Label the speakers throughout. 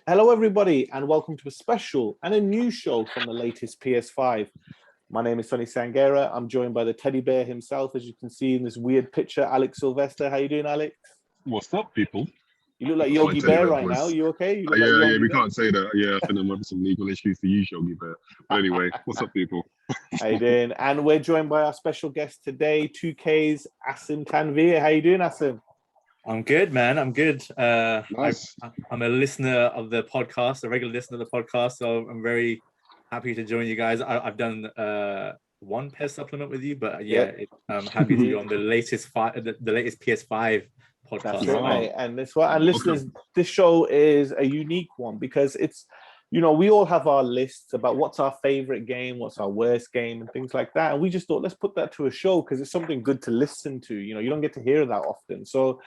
Speaker 1: Hello, everybody, and welcome to a special and a new show from the latest PS5. My name is Sonny Sangera. I'm joined by the teddy bear himself, as you can see in this weird picture, Alex Sylvester. How you doing, Alex?
Speaker 2: What's up, people?
Speaker 1: You look like
Speaker 2: That's my
Speaker 1: Yogi
Speaker 2: teddy
Speaker 1: Bear
Speaker 2: bear
Speaker 1: right now.
Speaker 2: voice.
Speaker 1: You okay? You look like
Speaker 2: Yeah,
Speaker 1: Yogi
Speaker 2: we
Speaker 1: Bear.
Speaker 2: can't say that. Yeah, I think there might be some legal issues to use Yogi Bear. But anyway, what's up, people?
Speaker 1: How you doing? And we're joined by our special guest today, 2K's Asim Tanvir. How you doing, Asim?
Speaker 3: I'm good, man. I'm good.
Speaker 2: Nice.
Speaker 3: I'm a listener of the podcast, a regular listener of the podcast, so I'm very happy to join you guys. I've done one PES supplement with you, but I'm happy to be on the latest the latest PS5 podcast.
Speaker 1: That's it, mate. And this one, and listeners, this show is a unique one because it's, we all have our lists about what's our favorite game, what's our worst game, and things like that. And we just thought, let's put that to a show because it's something good to listen to. You don't get to hear that often. So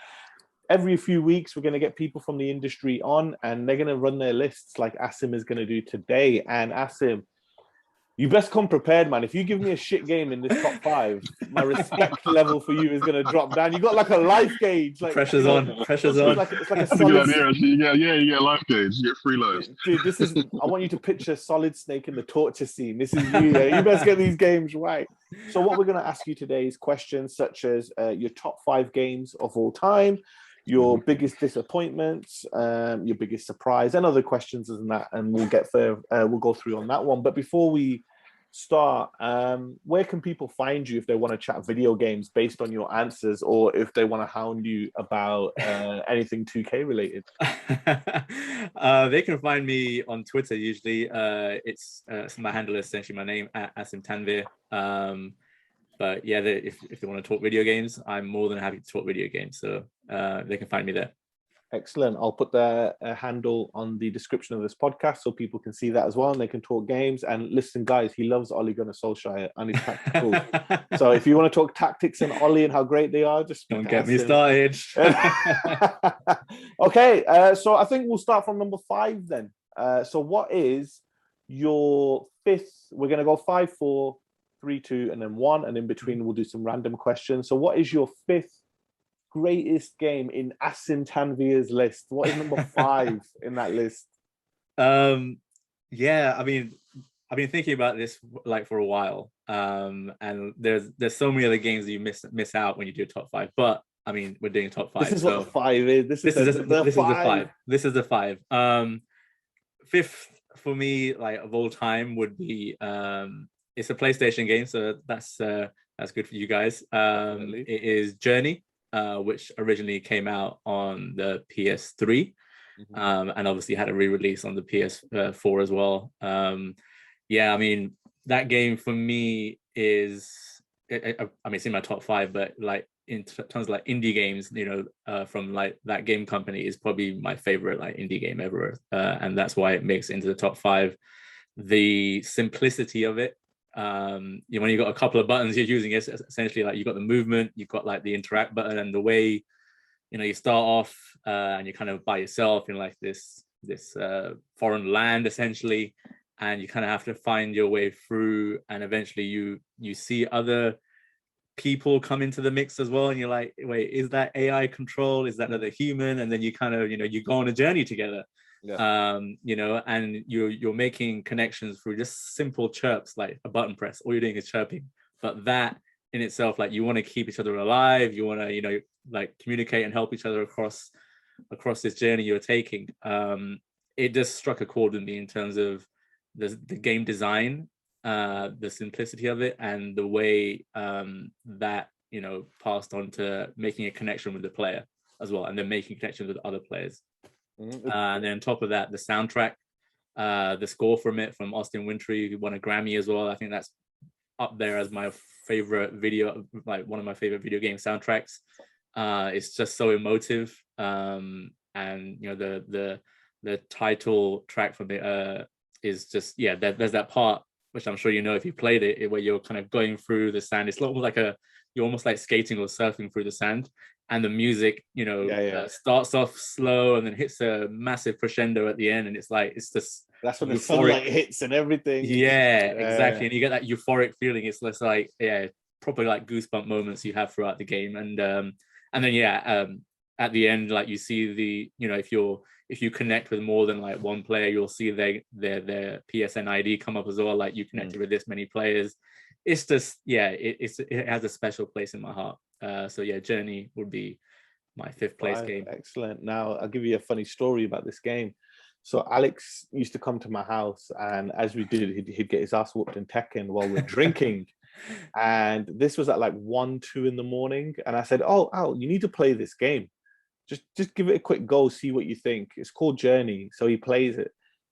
Speaker 1: every few weeks, we're going to get people from the industry on, and they're going to run their lists like Asim is going to do today. And Asim, you best come prepared, man. If you give me a shit game in this top 5, my respect level for you is going to drop down. You got like a life gauge. Like
Speaker 3: pressure's on. Pressure's on.
Speaker 1: It's like a
Speaker 2: That's
Speaker 1: solid.
Speaker 2: a good idea, actually. You get life gauge. You get 3 lives.
Speaker 1: Dude, I want you to picture Solid Snake in the torture scene. This is you. Yeah? You best get these games right. So what we're going to ask you today is questions such as your top 5 games of all time, your biggest disappointments, your biggest surprise, and other questions than that, and we'll get further. We'll go through on that one. But before we start, where can people find you if they want to chat video games based on your answers, or if they want to hound you about anything 2K related?
Speaker 3: They can find me on Twitter usually. It's my handle is essentially my name, Asim Tanvir. But yeah, if they want to talk video games, I'm more than happy to talk video games. So they can find me there.
Speaker 1: Excellent. I'll put their handle on the description of this podcast so people can see that as well, and they can talk games. And listen, guys, he loves Ole Gunnar Solskjaer and his tactical. So if you want to talk tactics and Ole and how great they are, just
Speaker 3: don't get me started.
Speaker 1: Okay, so I think we'll start from number 5 then. So what is your 5th? We're going to go 5, 4, 3, 2, and then 1, and in between we'll do some random questions. So what is your 5th greatest game in Asim Tanvir's list? What is number 5 in that list?
Speaker 3: Yeah, I mean, I've been thinking about this like for a while, and there's so many other games that you miss out when you do a top 5. But I mean, we're doing a top 5.
Speaker 1: This is what the 5 is. This is the 5.
Speaker 3: This is the 5. 5th for me, like of all time, would be it's a PlayStation game, so that's good for you guys. It is Journey, which originally came out on the PS3, and obviously had a re-release on the PS4 as well. Yeah, I mean, that game for me is, I mean, it's in my top 5, but like in terms of like indie games, from like that game company is probably my favorite like indie game ever, and that's why it makes it into the top 5. The simplicity of it, when you got a couple of buttons you're using, it essentially like you got the movement, you've got like the interact button, and the way you start off and you're kind of by yourself in like this foreign land essentially, and you kind of have to find your way through, and eventually you see other people come into the mix as well, and you're like, wait, is that AI control, is that another human? And then you kind of you go on a journey together. And you're making connections through just simple chirps, like a button press. All you're doing is chirping, but that in itself, like, you want to keep each other alive, you want to like communicate and help each other across this journey you're taking. It just struck a chord with me in terms of the game design, the simplicity of it, and the way that passed on to making a connection with the player as well, and then making connections with other players. And then on top of that, the soundtrack, the score from Austin Wintory, who won a Grammy as well. I think that's up there as my favorite one of my favorite video game soundtracks. It's just so emotive, and the title track from it is just, there's that part which I'm sure if you played it, where you're kind of going through the sand. It's almost like you're almost like skating or surfing through the sand, and the music starts off slow and then hits a massive crescendo at the end, and it's just
Speaker 1: that's when the sunlight hits and everything.
Speaker 3: Exactly. And you get that euphoric feeling. It's just like proper like goosebump moments you have throughout the game. And then at the end, like you see the, you know, if you connect with more than like one player, you'll see their PSN ID come up as well. Like you connected with this many players. It's just, yeah, it has a special place in my heart. So yeah, Journey would be my 5th place game.
Speaker 1: Excellent. Now I'll give you a funny story about this game. So Alex used to come to my house, and as we did, he'd get his ass whooped in Tekken while we're drinking. And this was at like 1, 2 in the morning. And I said, "Oh, Al, you need to play this game. Just give it a quick go, see what you think. It's called Journey." So he plays it.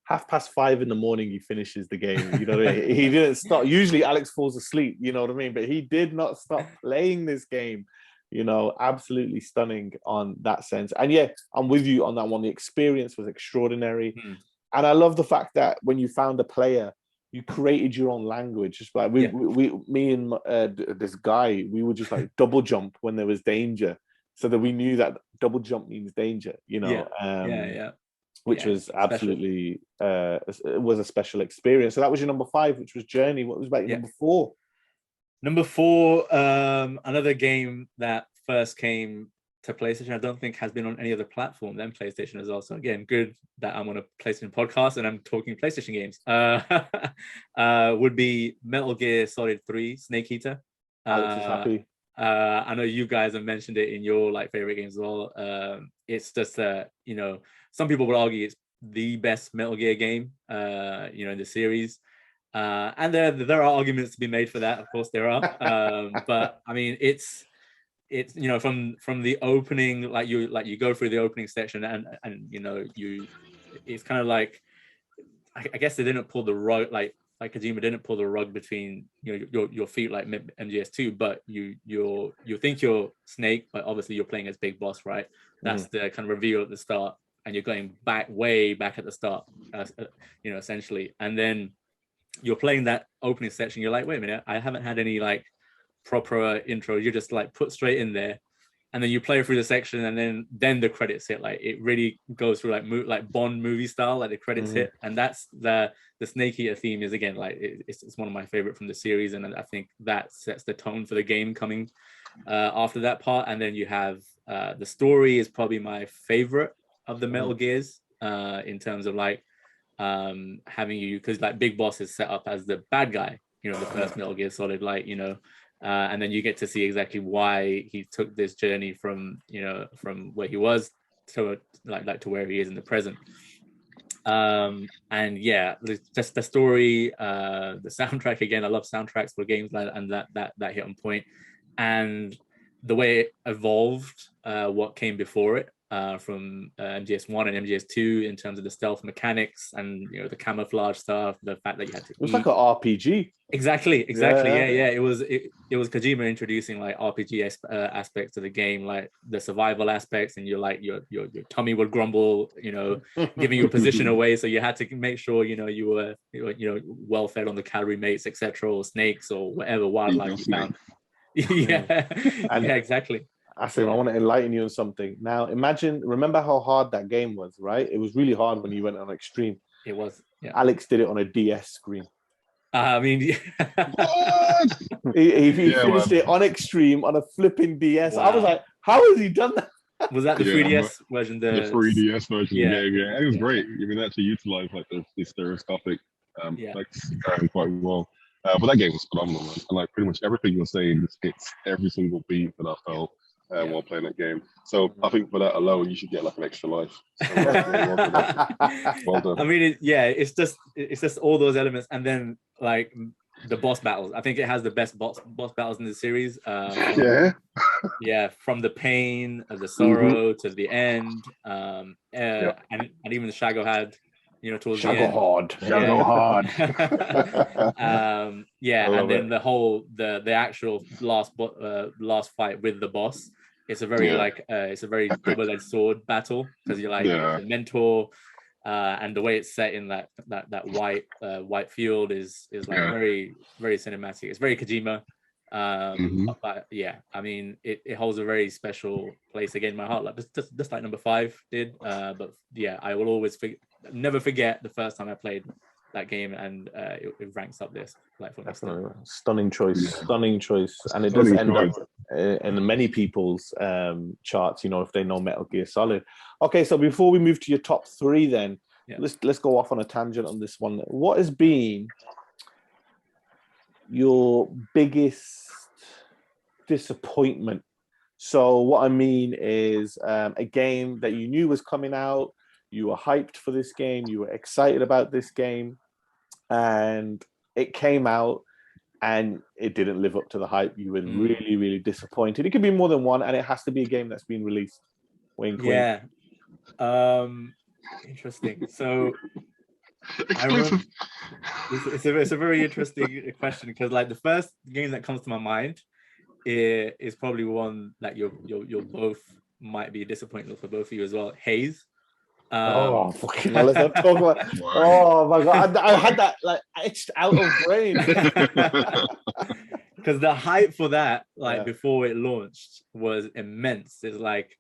Speaker 1: 5:30 in the morning, he finishes the game. You know what I mean? He didn't stop. Usually Alex falls asleep, you know what I mean? But he did not stop playing this game. You know, absolutely stunning on that sense. And yeah, I'm with you on that one. The experience was extraordinary. And I love the fact that when you found a player, you created your own language. Just like me and this guy, we would just like double jump when there was danger, so that we knew that double jump means danger, you know. Which was absolutely it was a special experience. So that was your number 5, which was Journey. What was about your number 4?
Speaker 3: Number 4, another game that first came to PlayStation. I don't think has been on any other platform than PlayStation as well. So again, good that I'm on a PlayStation podcast and I'm talking PlayStation games. Would be Metal Gear Solid 3 Snake Eater.
Speaker 1: Alex is happy.
Speaker 3: I know you guys have mentioned it in your like favorite games as well. It's just you know, some people would argue it's the best Metal Gear game, you know, in the series. And there are arguments to be made for that. Of course, there are. But I mean, it's you know, from the opening, like you go through the opening section, and you know, it's kind of like, I guess they didn't pull the rug, like Kojima didn't pull the rug between, you know, your feet like MGS2, but you think you're Snake, but obviously you're playing as Big Boss, right? That's the kind of reveal at the start, and you're going way back at the start, you know, essentially. And then you're playing that opening section, you're like, wait a minute, I haven't had any like proper intro. You're just like put straight in there, and then you play through the section, and then the credits hit. Like it really goes through like Bond movie style, like the credits hit. And that's the Snake Eater theme is, again, like it's one of my favorite from the series, and I think that sets the tone for the game coming after that part. And then you have the story is probably my favorite of the Metal Gears in terms of like having you, because like Big Boss is set up as the bad guy, you know, the first Metal Gear Solid, like, you know, and then you get to see exactly why he took this journey from, you know, from where he was to like to where he is in the present. And yeah, just the story, the soundtrack, again, I love soundtracks for games like that, and that hit on point. And the way it evolved what came before it, from MGS1 and MGS2 in terms of the stealth mechanics and, you know, the camouflage stuff, the fact that you had to
Speaker 1: It was like an RPG.
Speaker 3: Exactly. Yeah. It was Kojima introducing like RPG aspects to the game, like the survival aspects, and you're like your tummy would grumble, you know, giving your position away, so you had to make sure, you know, you were well fed on the calorie mates, etc., or snakes or whatever wildlife you found. Yeah, exactly.
Speaker 1: Asim, I want to enlighten you on something. Now, remember how hard that game was, right? It was really hard when you went on Extreme.
Speaker 3: It was, yeah.
Speaker 1: Alex did it on a DS screen.
Speaker 3: I mean,
Speaker 2: What?
Speaker 1: he finished it on Extreme on a flipping DS. Wow. I was like, how has he done that?
Speaker 3: Was that the 3DS version?
Speaker 2: The 3DS version, yeah. It was great. I mean, actually utilized like the stereoscopic effects quite well. But that game was phenomenal, man. And like pretty much everything you're saying just hits every single beat that I felt while playing that game. So I think for that alone, you should get like an extra life. So, well done.
Speaker 3: I mean, it's just all those elements, and then like the boss battles. I think it has the best boss battles in the series. From the pain, the sorrow to the end, and even the Shago had, you know, towards
Speaker 1: Shago
Speaker 3: the end.
Speaker 1: Hard.
Speaker 3: And then the actual last fight with the boss. It's a very it's a very double-edged sword battle, because you're like the mentor, and the way it's set in that white field is like very, very cinematic. It's very Kojima. But yeah, I mean, it holds a very special place again in my heart, like just like number 5 did. But yeah, I will always never forget the first time I played that game, and it ranks up this, like, for
Speaker 1: stunning choice, and it does end up in many people's charts, you know, if they know Metal Gear Solid. Okay, so before we move to your top three, then let's go off on a tangent on this one. What has been your biggest disappointment? So what I mean is a game that you knew was coming out, you were hyped for this game, you were excited about this game, and it came out and it didn't live up to the hype. You were really, really disappointed. It could be more than one, and it has to be a game that's been released. Wink,
Speaker 3: yeah. Wink. Interesting. So I remember, it's a very interesting question, because like the first game that comes to my mind is probably one that you're both might be disappointed for, both of you as well. Haze.
Speaker 1: Oh fucking hell! Let's not talk about. Oh my god, I had that like etched out of brain.
Speaker 3: Because the hype for that, like before it launched, was immense. It's like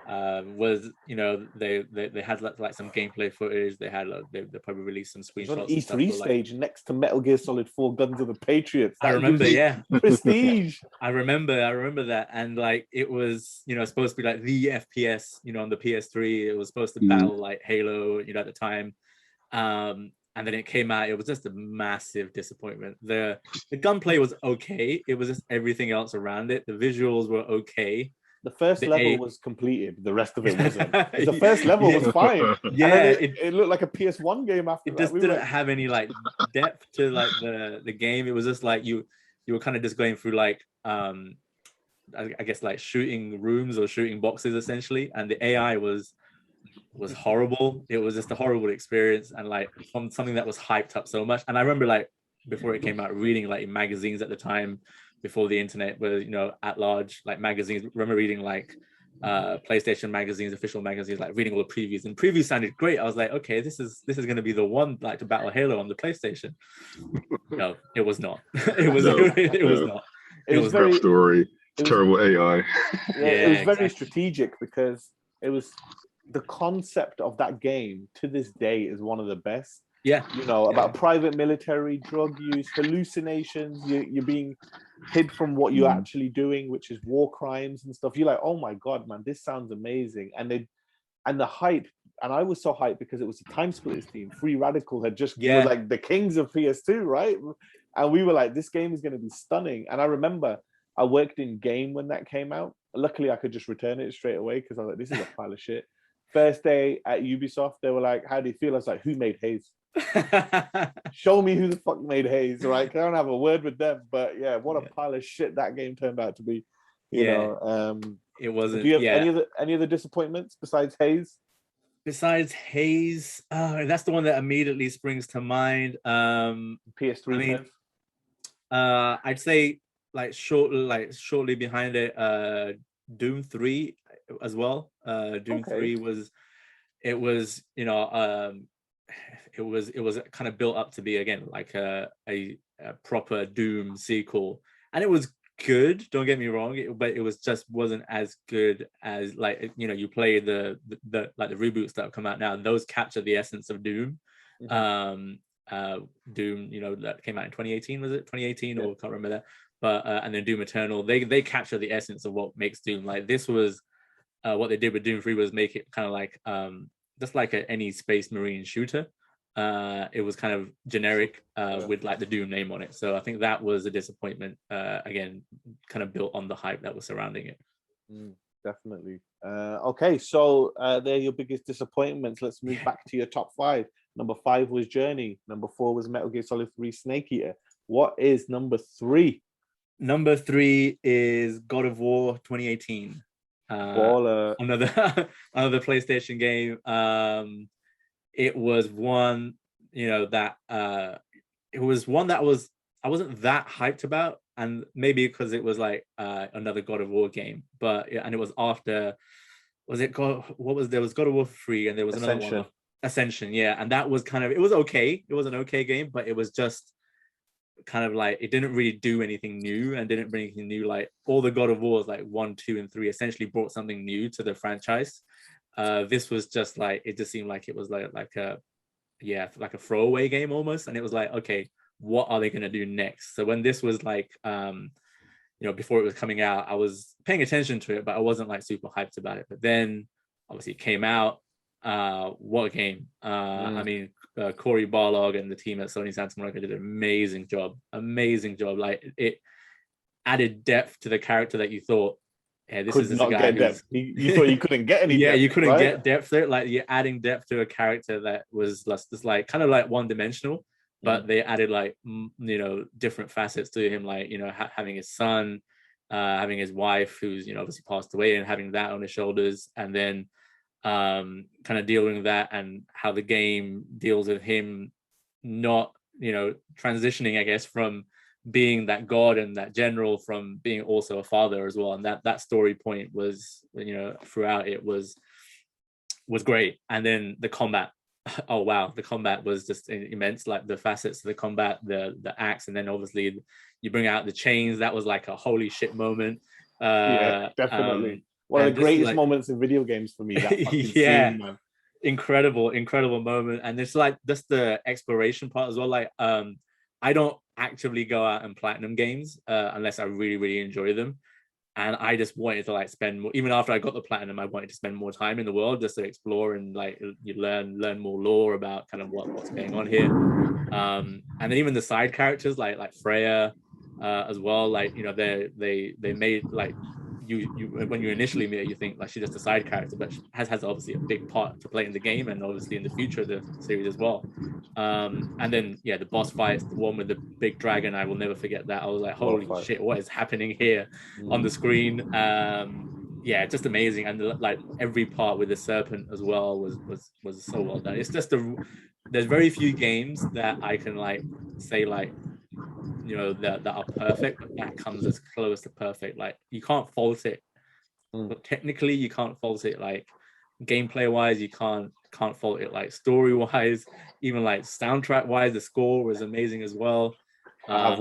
Speaker 3: was, you know, they had like some gameplay footage. They had they probably released some screenshots.
Speaker 1: On E3 stage next to Metal Gear Solid 4: Guns of the Patriots.
Speaker 3: I remember,
Speaker 1: prestige.
Speaker 3: I remember that, and like it was, you know, supposed to be like the FPS, you know, on the PS3. It was supposed to battle like Halo, you know, at the time. And then it came out, it was just a massive disappointment. The gunplay was okay. It was just everything else around it. The visuals were okay.
Speaker 1: The first level was completed. The rest of it wasn't. The first level was fine.
Speaker 3: Yeah,
Speaker 1: it looked like a PS1 game after
Speaker 3: that. It just didn't have any like depth to like the game. It was just like you were kind of just going through like I guess like shooting rooms or shooting boxes essentially, and the AI was horrible. It was just a horrible experience, and like from something that was hyped up so much. And I remember like before it came out, reading like in magazines at the time, before the internet was, you know, at large, like magazines. I remember reading like PlayStation magazines, official magazines, like reading all the previews, and previews sounded great. I was like, okay, this is going to be the one like to battle Halo on the PlayStation. No, it was not. It was not.
Speaker 1: It was very
Speaker 2: story. Terrible AI.
Speaker 1: It was very strategic, because it was the concept of that game to this day is one of the best.
Speaker 3: Yeah,
Speaker 1: you know, about private military, drug use, hallucinations. You're being hid from what you're actually doing, which is war crimes and stuff. You're like, oh my god, man, this sounds amazing. And the hype, and I was so hyped because it was a Time Splitters team. Free Radical had just were like the kings of PS2, right? And we were like, this game is going to be stunning. And I remember I worked in game when that came out. Luckily, I could just return it straight away, because I was like, this is a pile of shit. First day at Ubisoft, they were like, how do you feel? I was like, who made Haze? Show me who the fuck made Haze, right? I don't have a word with them, but yeah, what a pile of shit that game turned out to be. You know,
Speaker 3: it wasn't.
Speaker 1: Do you have any other disappointments besides Haze?
Speaker 3: Besides Haze, that's the one that immediately springs to mind.
Speaker 1: PS3. I mean,
Speaker 3: I'd say like shortly behind it, Doom 3 as well. Doom 3 was, you know, it was kind of built up to be, again, like a proper Doom sequel, and it was good, don't get me wrong, but it was just wasn't as good as, like, you know, you play the like the reboots that have come out now. Those capture the essence of Doom. Doom, you know, that came out in 2018, was it 2018? Or can't remember that. But and then Doom Eternal, they capture the essence of what makes Doom. Like, this was what they did with Doom 3 was make it kind of like just like any Space Marine shooter. It was kind of generic with like the Doom name on it. So I think that was a disappointment, again, kind of built on the hype that was surrounding it.
Speaker 1: Definitely. Okay, so they're your biggest disappointments. Let's move back to your top 5. Number 5 was Journey. Number 4 was Metal Gear Solid 3 Snake Eater. What is number 3?
Speaker 3: Number 3 is God of War 2018. Another PlayStation game. It was one, you know, that it was one that I wasn't that hyped about, and maybe because it was like another God of War game, but and it was after, there was God of War 3, and there was another one, Ascension, and that was kind of, it was okay. It was an okay game, but it was just kind of like, it didn't really do anything new, and didn't bring anything new. Like, all the God of Wars, like 1, 2, and 3, essentially brought something new to the franchise. This was just like, it just seemed like it was like a throwaway game almost, and it was like, okay, what are they going to do next? So when this was like before it was coming out, I was paying attention to it, but I wasn't like super hyped about it. But then obviously it came out. What a game. I mean, Corey Barlog and the team at Sony Santa Monica did an amazing job. Like, it added depth to the character that you thought, yeah, this is a guy
Speaker 1: depth. You thought you couldn't get any
Speaker 3: yeah,
Speaker 1: depth,
Speaker 3: you couldn't
Speaker 1: right?
Speaker 3: get depth there. Like, you're adding depth to a character that was just like kind of like one-dimensional, but they added like different facets to him, like having his son, having his wife who's obviously passed away, and having that on his shoulders, and then kind of dealing with that, and how the game deals with him not transitioning, I guess, from being that god and that general, from being also a father as well. And that story point was throughout it was great. And then the combat, oh wow, the combat was just immense. Like, the facets of the combat, the axe, and then obviously you bring out the chains. That was like a holy shit moment.
Speaker 1: Yeah, definitely one of the greatest moments in video games for me, that fucking scene, man.
Speaker 3: Incredible moment. And it's like just the exploration part as well. Like, I don't actively go out and platinum games unless I really, really enjoy them. And I just wanted to like spend more, even after I got the platinum, I wanted to spend more time in the world just to explore and like you learn more lore about kind of what's going on here. And then even the side characters like Freya as well, like they made like you when you initially meet her, you think like she's just a side character, but she has obviously a big part to play in the game, and obviously in the future of the series as well. And then the boss fights, the one with the big dragon, I will never forget that. I was like, holy shit, what is happening here on the screen? Just amazing. And like every part with the serpent as well was so well done. It's just there's very few games that I can like say like that are perfect, but that comes as close to perfect. Like, you can't fault it, but technically you can't fault it. Like, gameplay wise, you can't fault it. Like, story wise, even like soundtrack wise, the score was amazing as well.
Speaker 1: I have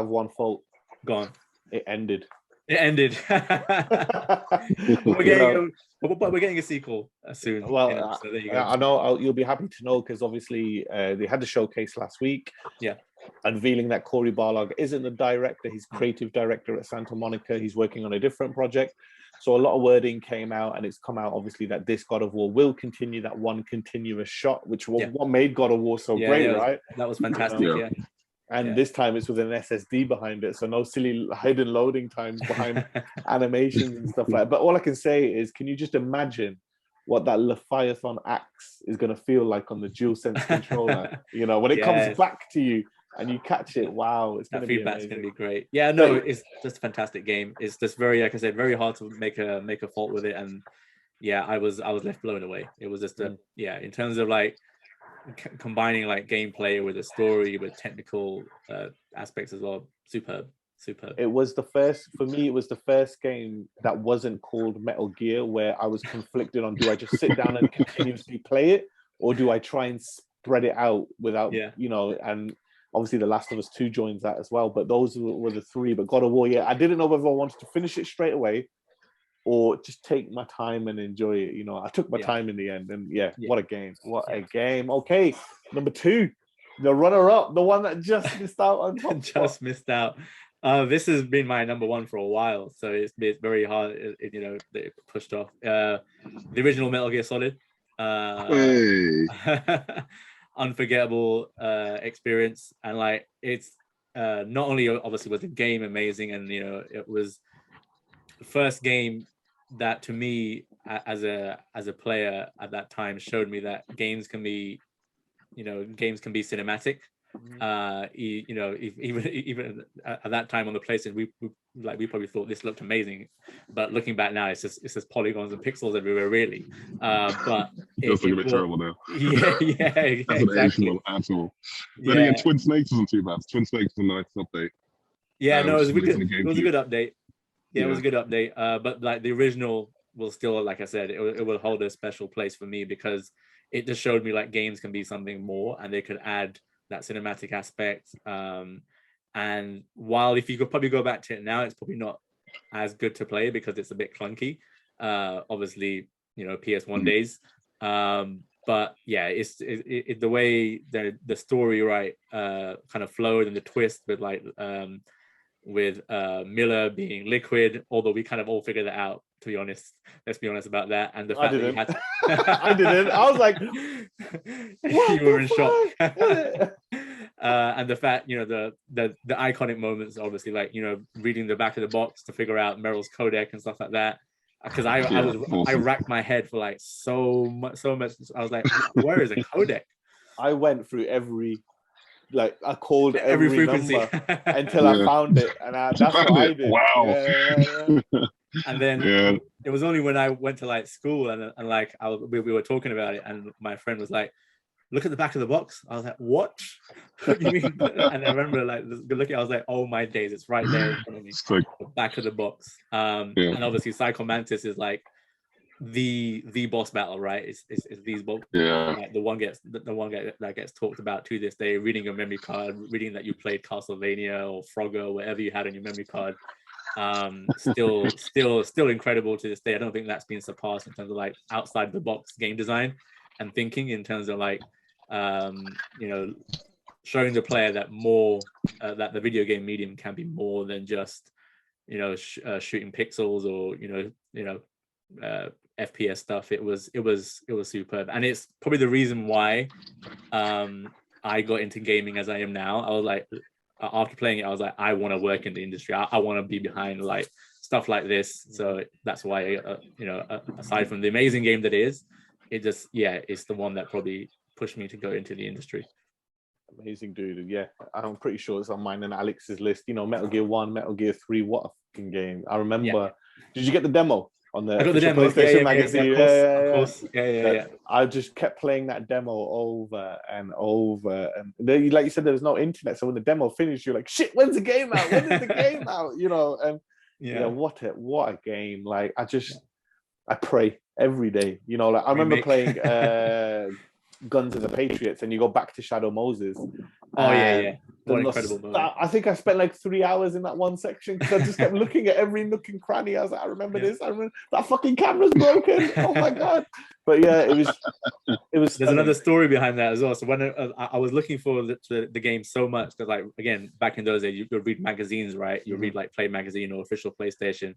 Speaker 1: one fault.
Speaker 3: Go on.
Speaker 1: It ended.
Speaker 3: We're getting a sequel soon.
Speaker 1: Well,
Speaker 3: so there you go.
Speaker 1: I know you'll be happy to know, because obviously they had the showcase last week.
Speaker 3: Yeah.
Speaker 1: Unveiling that Corey Barlog isn't the director, he's creative director at Santa Monica. He's working on a different project. So a lot of wording came out, and it's come out obviously that this God of War will continue that one continuous shot, which was what made God of War so great, right?
Speaker 3: That was fantastic.
Speaker 1: And this time it's with an SSD behind it, so no silly hidden loading times behind animations and stuff like that. But all I can say is, can you just imagine what that Leviathan axe is going to feel like on the DualSense controller? When it comes back to you and you catch it, wow, it's going to be amazing.
Speaker 3: Feedback's going to be great. Yeah, no, it's just a fantastic game. It's just very, like I said, very hard to make a fault with it. And I was left blown away. It was just in terms of like combining like gameplay with a story with technical aspects as well. Superb.
Speaker 1: It was the first game that wasn't called Metal Gear, where I was conflicted on, do I just sit down and continuously play it, or do I try and spread it out without and obviously The Last of Us 2 joins that as well. But those were the three. But God of War, I didn't know whether I wanted to finish it straight away or just take my time and enjoy it. I took my time in the end. And what a game. What a game. Okay, number 2, the runner-up, the one that just missed out on top.
Speaker 3: Missed out. This has been my number 1 for a while, so it's very hard, that it pushed off. The original Metal Gear Solid. Unforgettable experience, and like it's not only obviously was the game amazing, and it was the first game that to me as a player at that time showed me that games can be cinematic. Even at that time on the PlayStation, we probably thought this looked amazing, but looking back now, it's just polygons and pixels everywhere, really. But
Speaker 2: it does look a bit terrible now.
Speaker 3: Exactly.
Speaker 2: Then again, Twin Snakes wasn't too bad. Twin Snakes was a nice update.
Speaker 3: It was a good update. It was a good update. But like the original will still, like I said, it will hold a special place for me, because it just showed me like games can be something more, and they could add that cinematic aspect. And while if you could probably go back to it now, it's probably not as good to play because it's a bit clunky. Obviously, PS1 days. But it's the way the story kind of flowed, and the twist with like with Miller being liquid, although we kind of all figured that out, to be honest. Let's be honest about that. And the fact that you had to...
Speaker 1: I didn't. I was like, what
Speaker 3: you were in shock. And the fact, you know, the iconic moments, obviously, like, you know, reading the back of the box to figure out Meryl's codec and stuff like that. Because I racked my head for like so much. I was like, where is a codec?
Speaker 1: I went through I called every
Speaker 3: frequency
Speaker 1: number until I found it, and that's what I did.
Speaker 2: Wow.
Speaker 3: Yeah. And then it was only when I went to like school and like we were talking about it, and my friend was like, "Look at the back of the box." I was like, "What? What do you mean?" And I remember like looking, I was like, "Oh my days, it's right there in front of me." The back of the box. And obviously, Psycho Mantis is like the boss battle, right? It's these both.
Speaker 2: Yeah.
Speaker 3: Like the one that gets talked about to this day. Reading your memory card, reading that you played Castlevania or Frogger or whatever you had on your memory card. Still incredible to this day. I don't think that's been surpassed in terms of like outside the box game design and thinking, in terms of like you know, showing the player that that the video game medium can be more than just, you know, shooting pixels or you know FPS stuff. It was superb, and it's probably the reason why I got into gaming as I am now. I was like, after playing it, I was like, I want to work in the industry. I want to be behind like stuff like this. So that's why you know, aside from the amazing game that is, it just, it's the one that probably pushed me to go into the industry.
Speaker 1: Amazing, dude. Yeah, I'm pretty sure it's on mine and Alex's list. You know, Metal Gear 1, Metal Gear 3, what a fucking game. I remember. Did you get the demo on the
Speaker 3: I got the demo.
Speaker 1: PlayStation magazine?
Speaker 3: Of course. Yeah.
Speaker 1: I just kept playing that demo over and over. And then, like you said, there was no internet. So when the demo finished, you're like, shit, when's the game out? When is the game out? You know, and what a game. Like, I pray every day. You know, like I remember playing Guns of the Patriots, and you go back to Shadow Moses.
Speaker 3: Oh yeah. What an incredible moment.
Speaker 1: I think I spent like 3 hours in that one section because I just kept looking at every nook and cranny. I was like, I remember this. I remember that fucking camera's broken. Oh my god! But yeah, it was.
Speaker 3: There's another story behind that as well. So when I was looking for the game so much, because like again, back in those days, you would read magazines, right? You read like Play Magazine or Official PlayStation,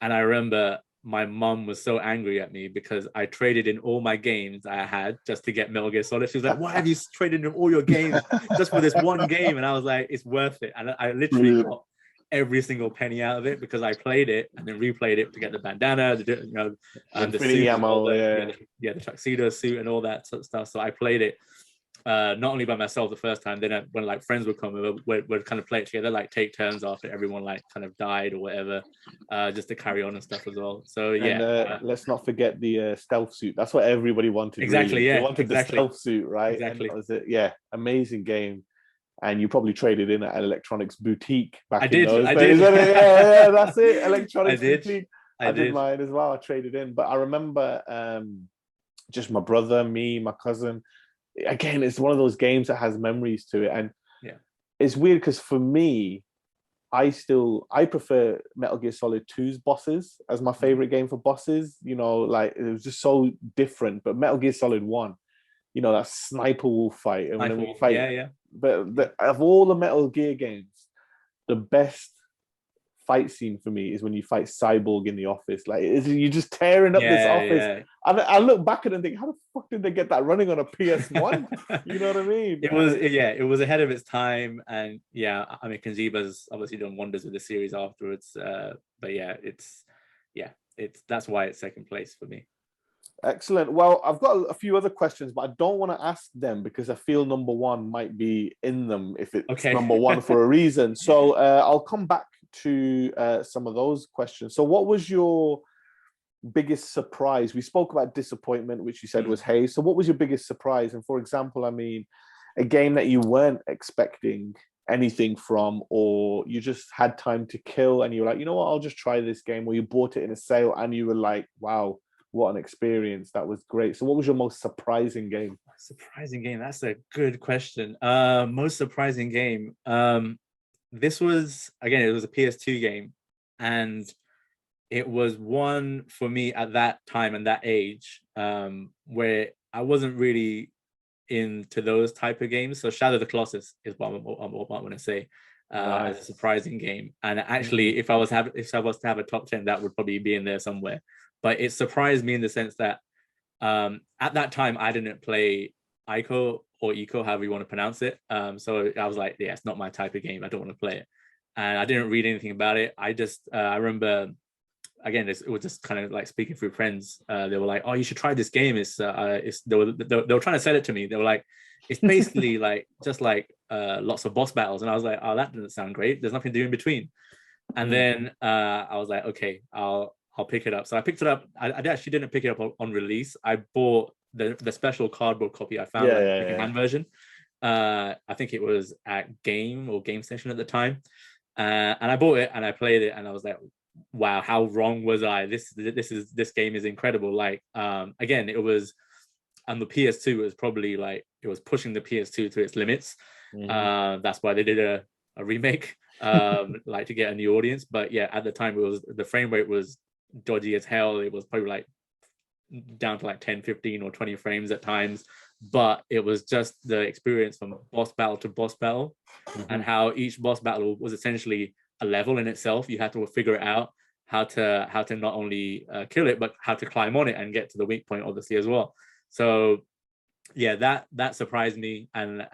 Speaker 3: and I remember my mum was so angry at me because I traded in all my games I had just to get Metal Gear Solid. She was like, why have you traded in all your games just for this one game? And I was like, it's worth it. And I literally got every single penny out of it because I played it and then replayed it to get the bandana, the suit,
Speaker 1: ammo,
Speaker 3: the tuxedo suit and all that sort of stuff. So I played it not only by myself the first time, then when like friends would come over, we'd kind of play it together, like take turns after everyone like kind of died or whatever, just to carry on and stuff as well. So
Speaker 1: let's not forget the stealth suit. That's what everybody wanted.
Speaker 3: Exactly,
Speaker 1: really.
Speaker 3: They
Speaker 1: wanted the stealth suit, right?
Speaker 3: Exactly.
Speaker 1: And that was it. Amazing game. And you probably traded in at an electronics boutique back in those days.
Speaker 3: I did.
Speaker 1: Yeah, that's it. Electronics boutique.
Speaker 3: I did
Speaker 1: mine as well. I traded in, but I remember just my brother, me, my cousin. Again, it's one of those games that has memories to it, and it's weird because for me, I prefer Metal Gear Solid 2's bosses as my favorite game for bosses. You know, like it was just so different. But Metal Gear Solid 1, you know, that sniper wolf fight, and when we fight, But of all the Metal Gear games, the best fight scene for me is when you fight Cyborg in the office. Like, you're just tearing up this office. And I look back at it and think, how the fuck did they get that running on a PS1? You know what I mean?
Speaker 3: It was ahead of its time. And I mean, Kojima's obviously done wonders with the series afterwards. But that's why it's second place for me.
Speaker 1: Excellent. Well, I've got a few other questions, but I don't want to ask them because I feel number one might be in them if it's number one for a reason. So I'll come back to some of those questions. So what was your biggest surprise? We spoke about disappointment, which you said was Haze. So what was your biggest surprise? And for example, I mean, a game that you weren't expecting anything from, or you just had time to kill and you were like, you know what, I'll just try this game, or you bought it in a sale and you were like, wow, what an experience. That was great. So what was your most surprising game?
Speaker 3: Surprising game. That's a good question. Most surprising game. This was, again, it was a PS2 game. And it was one for me at that time and that age where I wasn't really into those type of games. So Shadow of the Colossus is what I want to say. as a surprising game. And actually, if I was to have a top 10, that would probably be in there somewhere. But it surprised me in the sense that at that time I didn't play Ico or Eco, however you want to pronounce it. So I was like, yeah, it's not my type of game. I don't want to play it. And I didn't read anything about it. I just I remember, again, it was just kind of like speaking through friends. They were like, "Oh, you should try this game." They were trying to sell it to me. They were like, "It's basically like just like lots of boss battles." And I was like, "Oh, that doesn't sound great. There's nothing to do in between." And then I was like, "Okay, I'll pick it up." So I picked it up. I actually didn't pick it up on release. I bought the special cardboard copy I found, hand version. I think it was at Game Station at the time. And I bought it and I played it and I was like, wow, how wrong was I? This game is incredible. Like, again, it was on the PS2, it was probably like, it was pushing the PS2 to its limits. That's why they did a remake, like to get a new audience. But yeah, at the time, the frame rate was dodgy as hell. It was probably like down to like 10, 15 or 20 frames at times. But it was just the experience from boss battle to boss battle, and how each boss battle was essentially a level in itself. You had to figure it out how to not only kill it, but how to climb on it and get to the weak point, obviously, as well. So yeah, that surprised me, and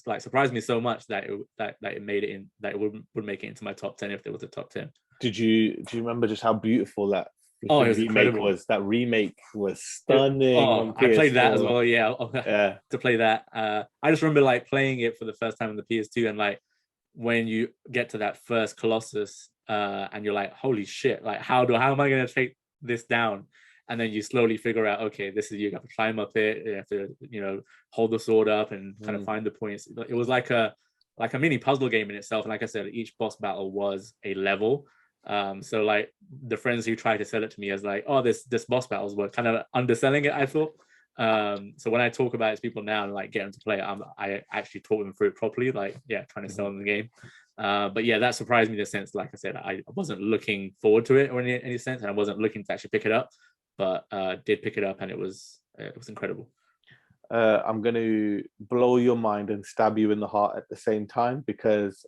Speaker 3: like surprised me so much that it made it in, that it would make it into my top 10 if there was a top 10.
Speaker 1: Do you remember just how beautiful that
Speaker 3: it was incredible.
Speaker 1: That remake was stunning.
Speaker 3: I played that as well. Yeah. To play that, I just remember like playing it for the first time on the PS2, and like when you get to that first Colossus, and you're like, holy shit, like how am I going to take this down? And then you slowly figure out, okay, you have to climb up it, you have to hold the sword up and kind of find the points. It was like a mini puzzle game in itself. And like I said, each boss battle was a level. So like the friends who tried to sell it to me as like, oh, this boss battles were kind of underselling it, I thought. So when I talk about it to people now and like get them to play it, I actually talk them through it properly, like trying to sell them the game. But yeah, that surprised me in the sense, like I said, I wasn't looking forward to it or in any sense, and I wasn't looking to actually pick it up, but did pick it up, and it was incredible.
Speaker 1: I'm going to blow your mind and stab you in the heart at the same time, because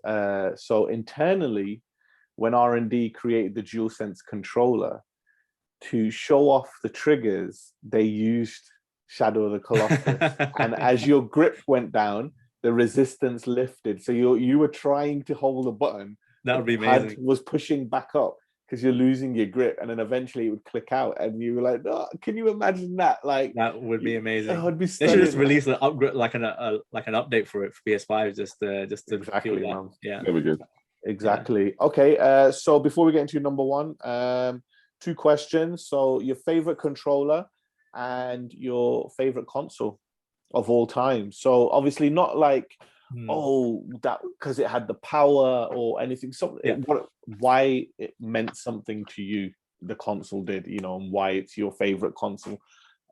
Speaker 1: so internally, when R&D created the DualSense controller, to show off the triggers, they used Shadow of the Colossus. And as your grip went down, the resistance lifted. So you were trying to hold a button.
Speaker 3: That would be amazing.
Speaker 1: Pad was pushing back up because you're losing your grip, and then eventually it would click out, and you were like, "Oh, can you imagine that?" Like
Speaker 3: that would be amazing.
Speaker 1: It would be
Speaker 3: stunning. They should just release an upgrade, like an update for it for PS5, just to
Speaker 1: exactly,
Speaker 3: feel that. Yeah,
Speaker 2: that'd be good.
Speaker 1: Exactly. Yeah. Okay. So before we get into number one, 2 questions. So your favorite controller and your favorite console of all time. So obviously not like, that because it had the power or anything. Why it meant something to you, the console did, and why it's your favorite console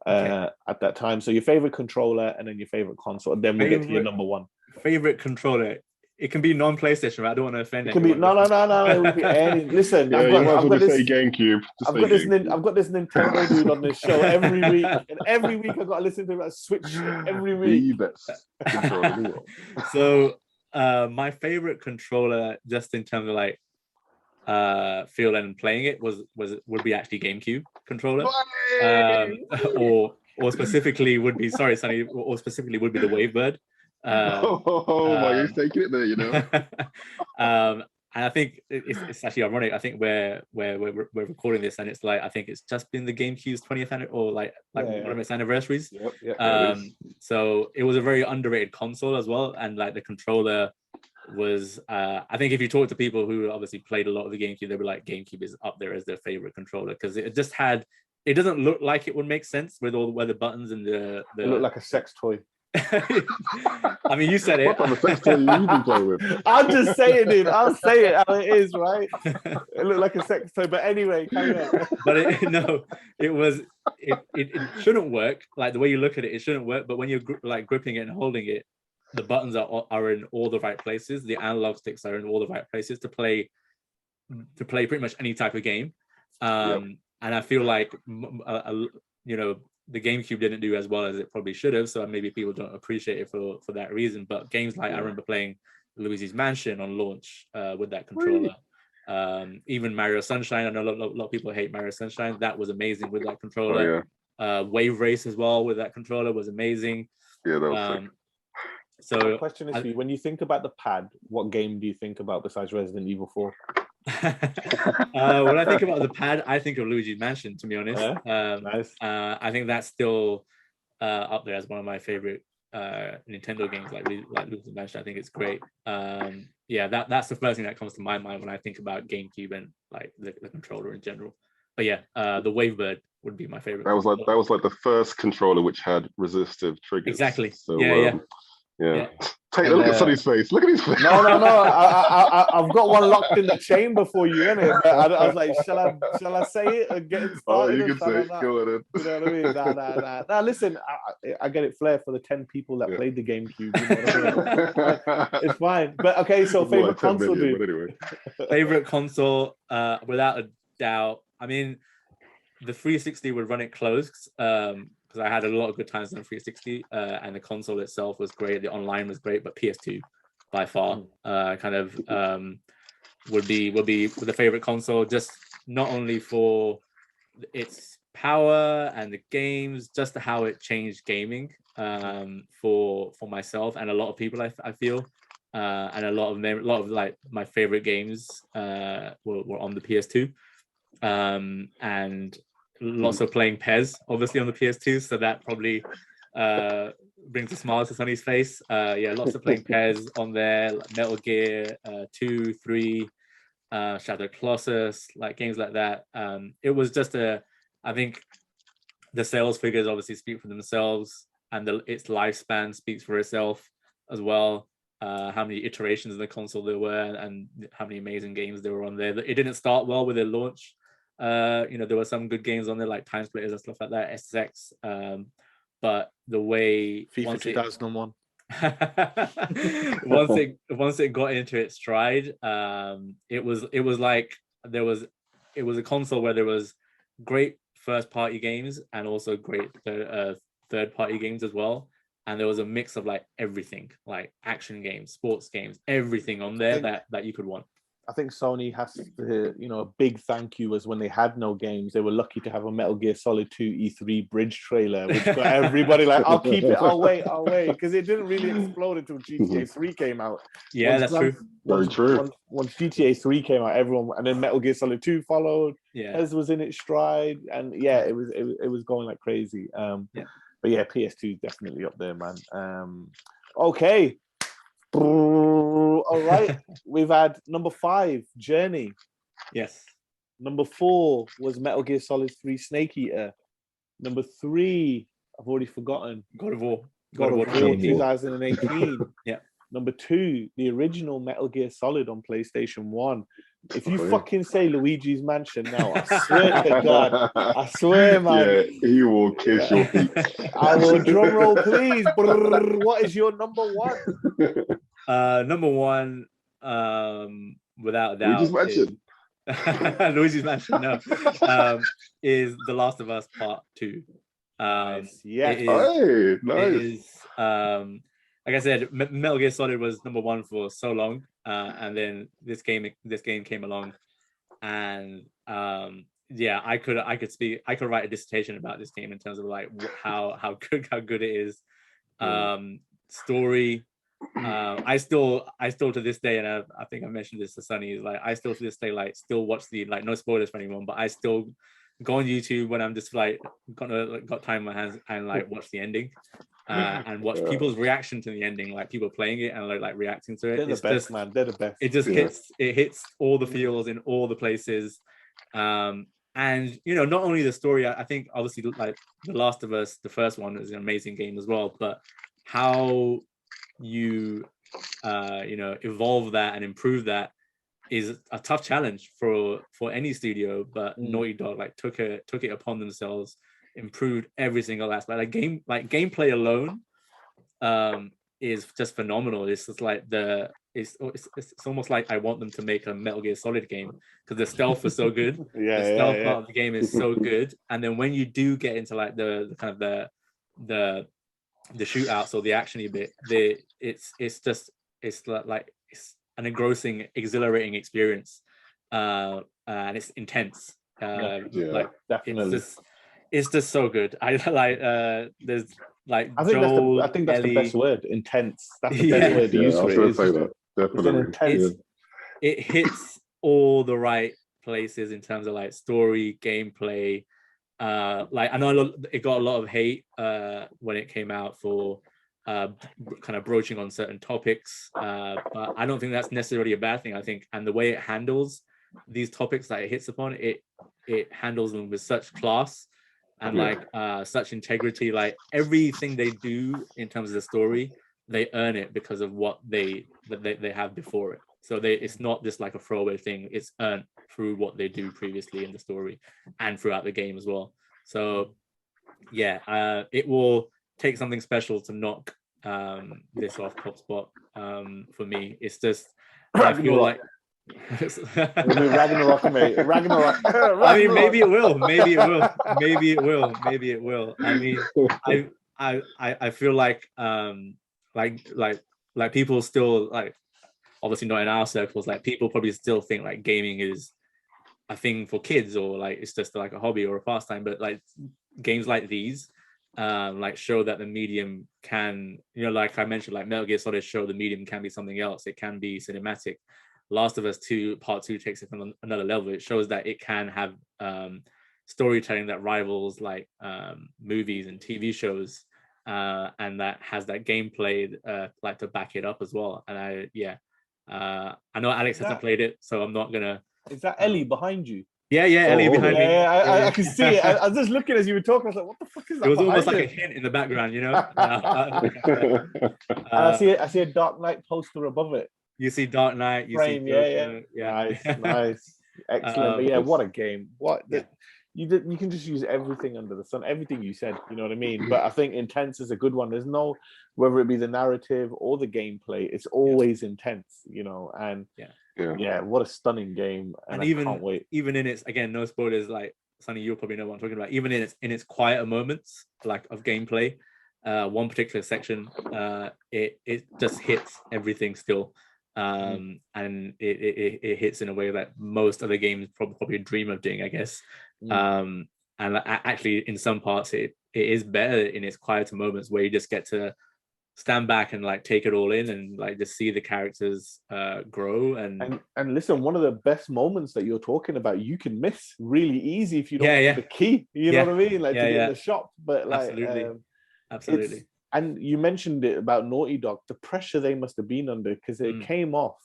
Speaker 1: at that time. So your favorite controller and then your favorite console, and then we'll get to your number one.
Speaker 3: Favorite controller. It can be non-PlayStation, right? I don't want to offend
Speaker 1: anyone. It can be no. It would be any. Listen, I've got this GameCube. I've got this Nintendo dude on this show every week, and every week I've got to listen to him about Switch every week.
Speaker 2: The best controller.
Speaker 3: So, my favorite controller, just in terms of like feel and playing it, would be actually GameCube controller, or specifically would be Sonny, or specifically would be the Wavebird.
Speaker 2: You're taking it there,
Speaker 3: and I think it's actually ironic. I think we're recording this, and it's like I think it's just been the GameCube's 20th or one of its anniversaries. So it was a very underrated console as well, and like the controller was. I think if you talk to people who obviously played a lot of the GameCube, they'll be like, GameCube is up there as their favorite controller because it just had. It doesn't look like it would make sense with all the buttons and the.
Speaker 1: It looked like a sex toy.
Speaker 3: I mean, you said it.
Speaker 2: What kind of sex toy you been playing with?
Speaker 1: I'm just saying it. I'll say it how it is, right? It looked like a sex toy, but anyway, carry on.
Speaker 3: But it shouldn't work. Like the way you look at it, it shouldn't work. But when you're like gripping it and holding it, the buttons are in all the right places. The analog sticks are in all the right places to play pretty much any type of game. And I feel like the GameCube didn't do as well as it probably should have, so maybe people don't appreciate it for that reason. But games like I remember playing Luigi's Mansion on launch with that controller. Even Mario Sunshine. I know a lot of people hate Mario Sunshine. That was amazing with that controller. Wave Race as well with that controller was amazing.
Speaker 2: Yeah, that was sick.
Speaker 1: So the question is for you, when you think about the pad, what game do you think about besides Resident Evil 4?
Speaker 3: When I think about the pad, I think of Luigi's Mansion, to be honest.
Speaker 1: Nice.
Speaker 3: I think that's still up there as one of my favorite Nintendo games, like Luigi's Mansion. I think it's great. Yeah, that's the first thing that comes to my mind when I think about GameCube and like the controller in general. But yeah, the Wavebird would be my favorite.
Speaker 2: That was like the first controller which had resistive triggers.
Speaker 3: Exactly.
Speaker 2: So,
Speaker 3: yeah.
Speaker 2: Look at Sonny's face. Look at his face.
Speaker 1: No. I've got one locked in the chamber for you, innit? But I was like, shall I say it or get it started?
Speaker 2: You can say it. Go on then.
Speaker 1: You know what I mean? Nah. Now listen, I get it flair for the 10 people that played the GameCube. You know what I mean? It's fine. But okay, so favorite console, dude.
Speaker 2: Anyway.
Speaker 3: Favorite console, without a doubt. I mean, the 360 would run it close. Because I had a lot of good times on the 360, and the console itself was great. The online was great, but PS2 by far would be the favorite console. Just not only for its power and the games, just how it changed gaming for myself and a lot of people. I feel, and a lot of like my favorite games were on the PS2, and lots of playing PES, obviously, on the PS2, so that probably brings a smile to Sonny's face. Lots of playing PES on there, like Metal Gear 2, 3, Shadow Colossus, like games like that. It was just I think the sales figures obviously speak for themselves, and its lifespan speaks for itself as well. How many iterations of the console there were, and how many amazing games there were on there. It didn't start well with their launch. There were some good games on there like Time Splitters and stuff like that, SX. But the way
Speaker 1: FIFA 2001.
Speaker 3: once it got into its stride, it was like it was a console where there was great first party games and also great third party games as well. And there was a mix of like everything, like action games, sports games, everything on there that you could want.
Speaker 1: I think Sony has to, a big thank you was when they had no games. They were lucky to have a Metal Gear Solid 2 E3 bridge trailer, which got everybody like, I'll keep it, I'll wait, because it didn't really explode until GTA 3 came out.
Speaker 3: Yeah, that's true.
Speaker 2: Very true.
Speaker 1: Once GTA 3 came out, everyone, and then Metal Gear Solid 2 followed.
Speaker 3: Yeah,
Speaker 1: PES was in its stride, and it was going like crazy. But yeah, PS2 is definitely up there, man. Okay. All right, we've had number 5, Journey.
Speaker 3: Yes.
Speaker 1: Number 4 was Metal Gear Solid 3 Snake Eater. Number 3, I've already forgotten.
Speaker 3: God of War
Speaker 1: 2018.
Speaker 3: Yeah.
Speaker 1: Number 2, the original Metal Gear Solid on PlayStation 1. If you fucking say Luigi's Mansion now, I swear to God, I swear, man.
Speaker 2: Yeah, he will kiss your feet.
Speaker 1: I will. Drum roll, please. Brrr, what is your number 1?
Speaker 3: Number 1, without a doubt,
Speaker 2: Luigi's Mansion.
Speaker 3: No, is The Last of Us Part 2.
Speaker 1: Nice.
Speaker 2: Nice.
Speaker 3: Like I said, Metal Gear Solid was number 1 for so long, and then this game came along, and I could write a dissertation about this game in terms of like how good it is. Story. I still to this day, and I think I mentioned this to Sonny, is like I still to this day still watch the, like, no spoilers for anyone, but I still go on YouTube when I'm just like got time in my hands and like watch the ending. And watch people's reaction to the ending, like people playing it and like reacting to it.
Speaker 1: They're the best, man. They're the best.
Speaker 3: It just hits all the feels in all the places. And not only the story, I think obviously like The Last of Us, the first one, is an amazing game as well, but how you evolve that and improve that is a tough challenge for any studio, but Naughty Dog took it upon themselves, improved every single aspect. Like gameplay alone is just phenomenal. It's just like it's almost like I want them to make a Metal Gear Solid game, because the stealth is so good. The stealth part of the game is so good, and then when you do get into like the kind of the shootouts or the actiony bit, it's just it's an engrossing, exhilarating experience, and it's intense. Like
Speaker 1: definitely,
Speaker 3: it's just so good. I like there's like
Speaker 1: I think that's the best word, intense. That's the best word to use for it.
Speaker 2: I was going to say that. Definitely.
Speaker 3: It hits all the right places in terms of like story, gameplay. Like I know it got a lot of hate when it came out for kind of broaching on certain topics, but I don't think that's necessarily a bad thing. I think, and the way it handles these topics that it hits upon, it handles them with such class and like such integrity. Like everything they do in terms of the story, they earn it because of what they have before it. So it's not just like a throwaway thing. It's earned through what they do previously in the story and throughout the game as well. So yeah, it will take something special to knock this off top spot. For me, it's just I feel like
Speaker 1: Ragnarok, mate. Ragnarok.
Speaker 3: I mean, maybe it will. Maybe it will. Maybe it will. Maybe it will. I mean, I feel like people still like, obviously not in our circles, like people probably still think like gaming is a thing for kids or like it's just like a hobby or a pastime, but like games like these like show that the medium can, you know, like I mentioned, like Metal Gear Solid show the medium can be something else. It can be cinematic. Last of Us 2 Part 2 takes it from another level. It shows that it can have storytelling that rivals like movies and TV shows, and that has that gameplay like to back it up as well. And I know Alex hasn't played it, so I'm not gonna.
Speaker 1: Is that Ellie behind you?
Speaker 3: Yeah, Ellie behind me.
Speaker 1: I can see it. I was just looking as you were talking. I was like, "What the fuck is that?"
Speaker 3: It was almost like a hint in the background, you know.
Speaker 1: And I see a Dark Knight poster above it.
Speaker 3: You see Dark Knight. You
Speaker 1: Frame,
Speaker 3: see
Speaker 1: nice, excellent. But yeah, what a game! You can just use everything under the sun. Everything you said, you know what I mean. But I think intense is a good one. There's no, whether it be the narrative or the gameplay, it's always intense, you know. And yeah, what a stunning game! And I can't wait.
Speaker 3: Even in its, again, no spoilers. Like Sonny, you'll probably know what I'm talking about. Even in its quieter moments, like of gameplay, one particular section, it just hits everything still. And it hits in a way that most other games probably dream of doing, I guess. And actually in some parts it is better in its quieter moments where you just get to stand back and like take it all in and like just see the characters grow and
Speaker 1: listen, one of the best moments that you're talking about you can miss really easy if you don't have the key, you know what I mean, like to get in the shop. But like absolutely. And you mentioned it about Naughty Dog, the pressure they must have been under, because it came off.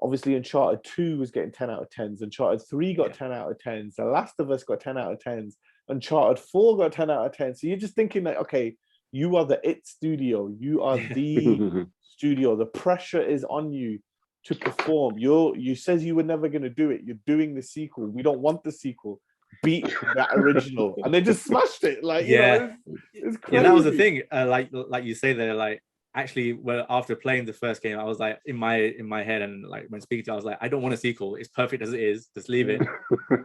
Speaker 1: Obviously, Uncharted 2 was getting 10 out of 10s. Uncharted 3 got 10 out of 10s. The Last of Us got 10 out of 10s. Uncharted 4 got 10 out of 10. So you're just thinking like, okay, you are the IT studio. You are the studio. The pressure is on you to perform. You says you were never going to do it. You're doing the sequel. We don't want the sequel. Beat that original. And they just smashed it. Like, you know, it's crazy.
Speaker 3: Yeah, that was the thing. Like you say there, like, actually, well, after playing the first game, I was like in my head, and like when speaking to you, I was like, I don't want a sequel. It's perfect as it is. Just leave it.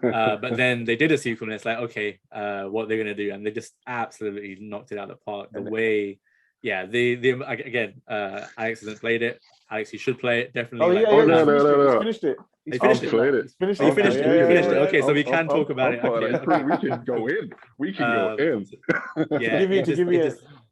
Speaker 3: But then they did a sequel, and it's like, okay, what they're gonna do, and they just absolutely knocked it out of the park. The way, again, Alex hasn't played it. Alex, you should play it definitely.
Speaker 1: No. Finished it.
Speaker 3: He finished it.
Speaker 1: Finished
Speaker 3: it. Okay, so we can talk about it. Okay.
Speaker 2: We can go in.
Speaker 3: Yeah.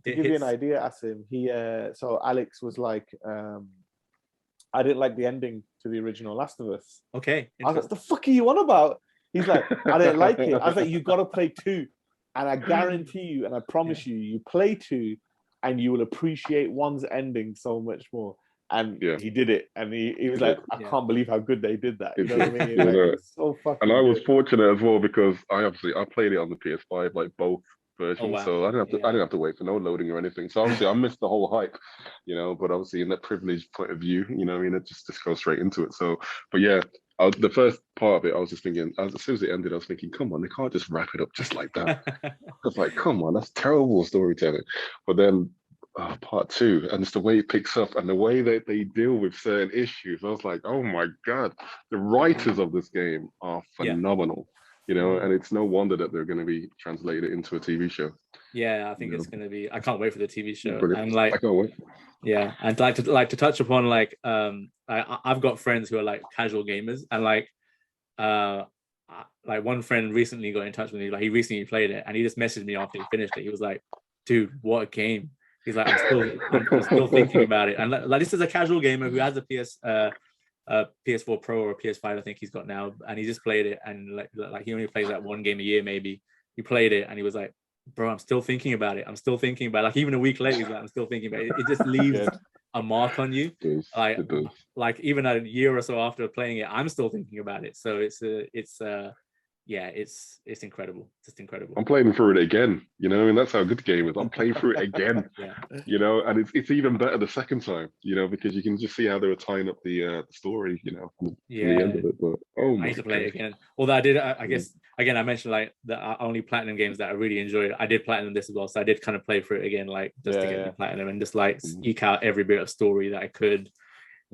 Speaker 1: To give you an idea, Asim, so Alex was like, I didn't like the ending to the original Last of Us.
Speaker 3: Okay.
Speaker 1: I was like, the fuck are you on about? He's like, I didn't like it. I was like, you got to play 2. And I guarantee you, and I promise you play 2 and you will appreciate 1's ending so much more. And he did it, and he was like, I can't believe how good they did that. You know what I mean? Like, so fucking
Speaker 2: and I was
Speaker 1: good.
Speaker 2: fortunate as well because I played it on the PS5, like both versions, so I didn't have to wait for no loading or anything. So obviously I missed the whole hype, you know. But obviously in that privileged point of view, you know what I mean, it just goes straight into it. So, but yeah, the first part of it, I was just thinking, as soon as it ended, I was thinking, come on, they can't just wrap it up just like that. I was like, come on, that's terrible storytelling. But then part 2, and it's the way it picks up and the way that they deal with certain issues. I was like, oh my god, the writers of this game are phenomenal. you know, and it's no wonder that they're going to be translated into a TV show.
Speaker 3: Yeah, I think it's going to be. I can't wait for the TV show.
Speaker 2: Brilliant.
Speaker 3: And like,
Speaker 2: I can't wait.
Speaker 3: Yeah, and to touch upon like I've got friends who are like casual gamers, and like one friend recently got in touch with me. Like he recently played it, and he just messaged me after he finished it. He was like, "Dude, what a game!" He's like, I'm still thinking about it." And like this is a casual gamer who has a PS4 Pro or a PS5, I think he's got now, and he just played it, and like he only plays like one game a year maybe. He played it, and he was like, "Bro, I'm still thinking about it. I'm still thinking about it." Like even a week later, he's like, "I'm still thinking about it." It just leaves a mark on you. Like even a year or so after playing it, I'm still thinking about it. So it's incredible. Just incredible.
Speaker 2: I'm playing through it again. You know, and that's how good the game is. I'm playing through it again. You know, and it's even better the second time. You know, because you can just see how they were tying up the story. You know, from the end of it. But
Speaker 3: I need to play it again. Although I did, I guess again, I mentioned like the only platinum games that I really enjoyed. I did platinum this as well, so I did kind of play through it again, like just to get the platinum and just like eke out every bit of story that I could.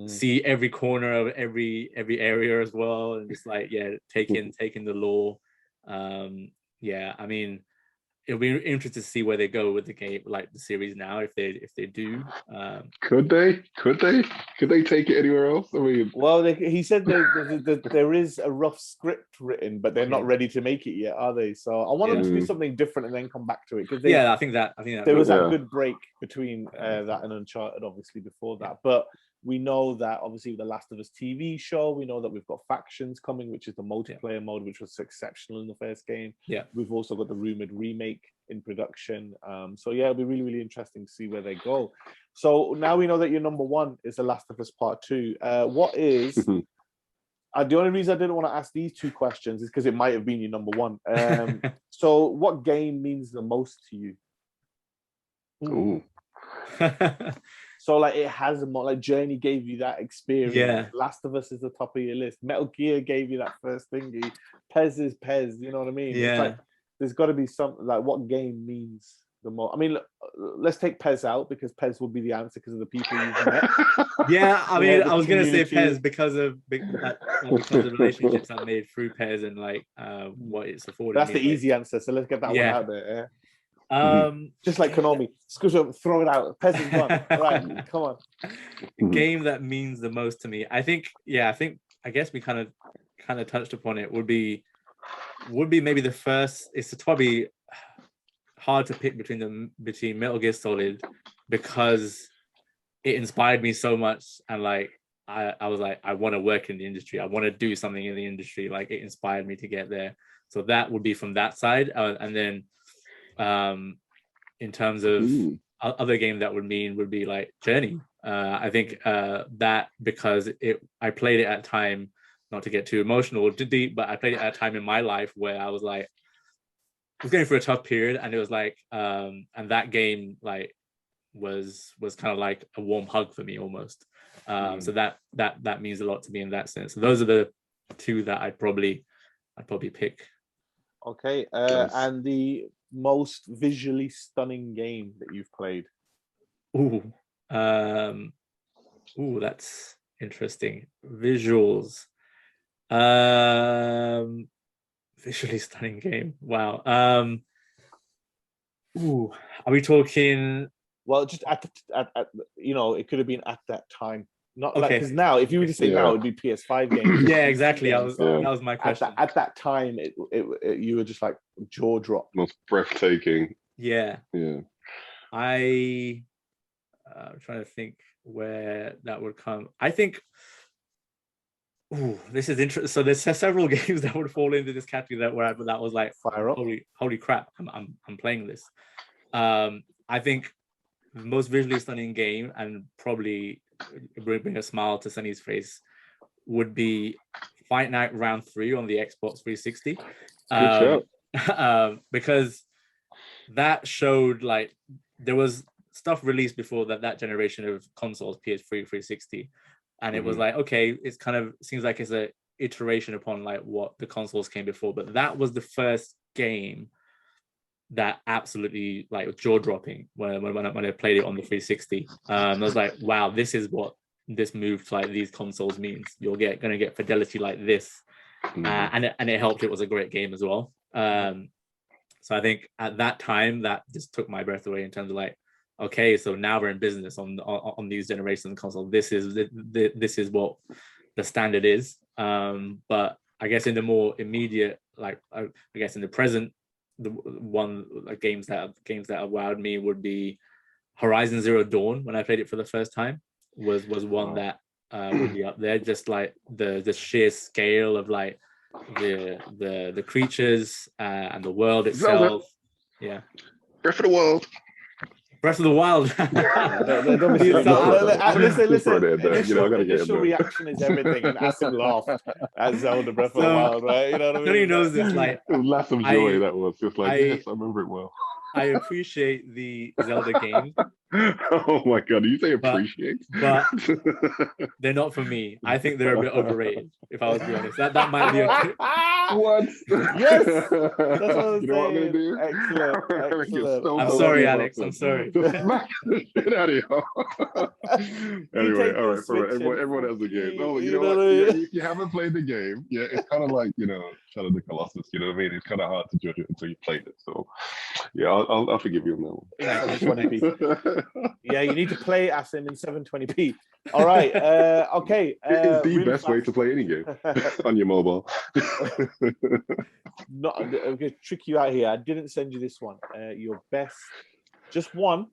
Speaker 3: See every corner of every area as well, and just like taking the lore. I mean, it'll be interesting to see where they go with the game, like the series now, if they do.
Speaker 2: Could they take it anywhere else? I mean,
Speaker 1: well, he said there is a rough script written, but they're not ready to make it yet, are they? So I want them to do something different and then come back to it, because
Speaker 3: I think that
Speaker 1: there was that good break between that and Uncharted, obviously before that, but. We know that obviously the Last of Us TV show, we know that we've got Factions coming, which is the multiplayer mode, which was exceptional in the first game. We've also got the rumored remake in production. So it'll be really, really interesting to see where they go. So now we know that your number one is The Last of Us Part 2. What is... the only reason I didn't want to ask these two questions is because it might have been your number one. So what game means the most to you?
Speaker 2: Ooh.
Speaker 1: So like it has like Journey gave you that experience. Last of Us is the top of your list. Metal Gear gave you that first thingy. Pez is Pez. You know what I mean? It's like, there's got to be something like what game means the most. I mean, let's take Pez out because Pez will be the answer because of the people you've met.
Speaker 3: I mean, I was gonna say Pez because of the relationships I made through Pez and like what it's afforded.
Speaker 1: That's the easy answer. So let's get that one out there. Just like Konami, throw it out. Peasant one, right? Come on.
Speaker 3: Game that means the most to me. I guess we kind of touched upon it. Would be maybe the first. It's probably hard to pick between Metal Gear Solid because it inspired me so much, and like I was like, I want to work in the industry. I want to do something in the industry. Like it inspired me to get there. So that would be from that side, and then. In terms of other game that would be like Journey. I think that because I played it at a time, not to get too emotional or too deep, but I played it at a time in my life where I was like, I was going through a tough period, and it was like, and that game like was kind of like a warm hug for me almost. So that means a lot to me in that sense. So those are the two that I'd probably pick.
Speaker 1: Okay, and the most visually stunning game that you've played?
Speaker 3: That's interesting. Visuals. Visually stunning game. Wow. Are we talking?
Speaker 1: Well, just at it could have been at that time. Not like because now, if you were to say now, it'd be PS5 games.
Speaker 3: Exactly. That was my question.
Speaker 1: At that time, it you were just like jaw drop.
Speaker 2: Most breathtaking.
Speaker 3: Yeah. I'm trying to think where that would come. I think. This is interesting. So there's several games that would fall into this category that was like
Speaker 1: fire up.
Speaker 3: Holy crap! I'm playing this. I think the most visually stunning game and probably bring a smile to Sunny's face would be Fight Night Round 3 on the Xbox 360. Because that showed like there was stuff released before that generation of consoles, PS3, 360, and it was like, okay, it's kind of seems like it's a iteration upon like what the consoles came before, but that was the first game that absolutely like jaw-dropping when I played it on the 360. I was like, wow, this is what this move to like these consoles means. You're gonna get fidelity like this and it helped. It was a great game as well. So I think at that time that just took my breath away in terms of like, okay, so now we're in business on these generations of console. This is what the standard is. But I guess in the more immediate, like I guess in the present, the one games that have wowed me would be Horizon Zero Dawn. When I played it for the first time, was one that would be up there. Just like the sheer scale of like the creatures and the world itself.
Speaker 2: Zelda.
Speaker 3: Yeah,
Speaker 2: Breath of the Wild.
Speaker 3: Breath of the Wild.
Speaker 1: Listen. Initial reaction is everything, and Asim laughed at Zelda Breath of the Wild, right? You know what I mean?
Speaker 3: Nobody knows this. Like,
Speaker 2: it was laugh of joy. That was just like, yes, I remember it well.
Speaker 3: I appreciate the Zelda games.
Speaker 2: Oh my god, do you say appreciate?
Speaker 3: But they're not for me. I think they're a bit overrated, if I was to be honest. That might be
Speaker 2: what?
Speaker 1: Yes! That's what I'm
Speaker 2: you know what I'm gonna do?
Speaker 1: Excellent.
Speaker 3: I'm sorry, Alex. I'm sorry.
Speaker 2: Just smack the shit out of you. Anyway, all right. Everyone has the game. No, you know what? If you haven't played the game, it's kind of like, Shadow of the Colossus. You know what I mean? It's kind of hard to judge it until you played it. So, yeah, I'll forgive you on that one.
Speaker 1: 720p. Yeah, you need to play Asim in 720p. All right. Okay.
Speaker 2: It is the really best way to play any game on your mobile.
Speaker 1: I'm going to trick you out here. I didn't send you this one. Your best, just one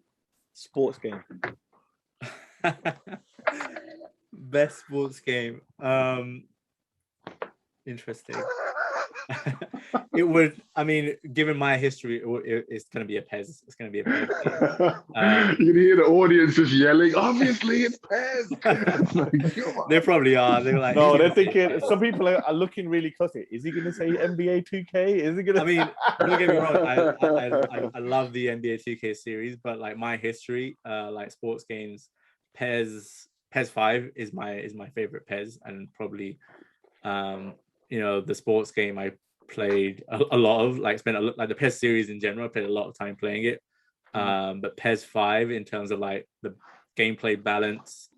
Speaker 1: sports game.
Speaker 3: Best sports game. Interesting. It would, I mean, given my history, it's going to be a PES. It's going to be a PES.
Speaker 2: You can hear the audience just yelling, obviously it's PES.
Speaker 3: They probably are. They're like,
Speaker 1: no, they're thinking, some people are looking really close. Is he going to say NBA 2K? Is he going to?
Speaker 3: I mean, don't get me wrong. I love the NBA 2K series, but like my history, like sports games, PES 5 is my favorite PES, and probably, the sports game I played a lot of, like spent like the PES series in general. I played a lot of time playing it, but PES 5 in terms of like the gameplay balance,